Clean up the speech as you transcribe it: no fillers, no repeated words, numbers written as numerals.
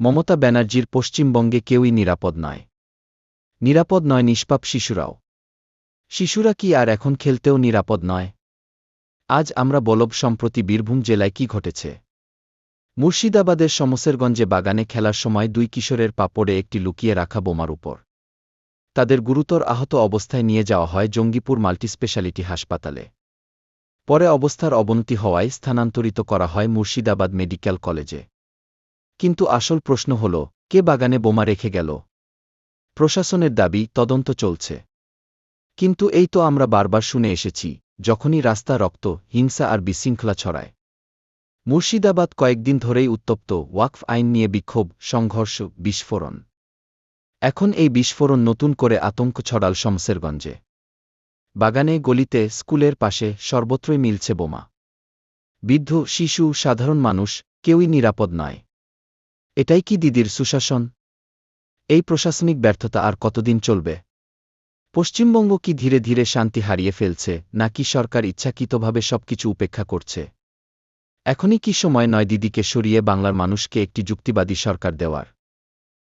মমতা ব্যানার্জির পশ্চিমবঙ্গে কেউই নিরাপদ নয়। নিরাপদ নয় নিষ্পাপ শিশুরাও। শিশুরা কি আর এখন খেলতেও নিরাপদ নয়? আজ আমরা বলব সম্প্রতি বীরভূম জেলায় কি ঘটেছে। মুর্শিদাবাদের শমশেরগঞ্জে বাগানে খেলার সময় 2 কিশোরের পা পড়ে একটি লুকিয়ে রাখা বোমার উপর। তাদের গুরুতর আহত অবস্থায় নিয়ে যাওয়া হয় জঙ্গিপুর মাল্টিস্পেশালিটি হাসপাতালে। পরে অবস্থার অবনতি হওয়ায় স্থানান্তরিত করা হয় মুর্শিদাবাদ মেডিকেল কলেজে। কিন্তু আসল প্রশ্ন হল, কে বাগানে বোমা রেখে গেল? প্রশাসনের দাবি, তদন্ত চলছে। কিন্তু এই তো আমরা বারবার শুনে এসেছি, যখনই রাস্তা রক্ত, হিংসা আর বিশৃঙ্খলা ছড়ায়। মুর্শিদাবাদ কয়েকদিন ধরেই উত্তপ্ত, ওয়াকফ আইন নিয়ে বিক্ষোভ, সংঘর্ষ, বিস্ফোরণ। এখন এই বিস্ফোরণ নতুন করে আতঙ্ক ছড়াল শমশেরগঞ্জে। বাগানে, গলিতে, স্কুলের পাশে সর্বত্রই মিলছে বোমা। বৃদ্ধ, শিশু, সাধারণ মানুষ, কেউই নিরাপদ নয়। এটাই কি দিদির সুশাসন? এই প্রশাসনিক ব্যর্থতা আর কতদিন চলবে? পশ্চিমবঙ্গ কি ধীরে ধীরে শান্তি হারিয়ে ফেলছে, নাকি সরকার ইচ্ছাকৃতভাবে সবকিছু উপেক্ষা করছে? এখনই কি সময় নয় দিদিকে সরিয়ে বাংলার মানুষকে একটি যুক্তিবাদী সরকার দেওয়ার?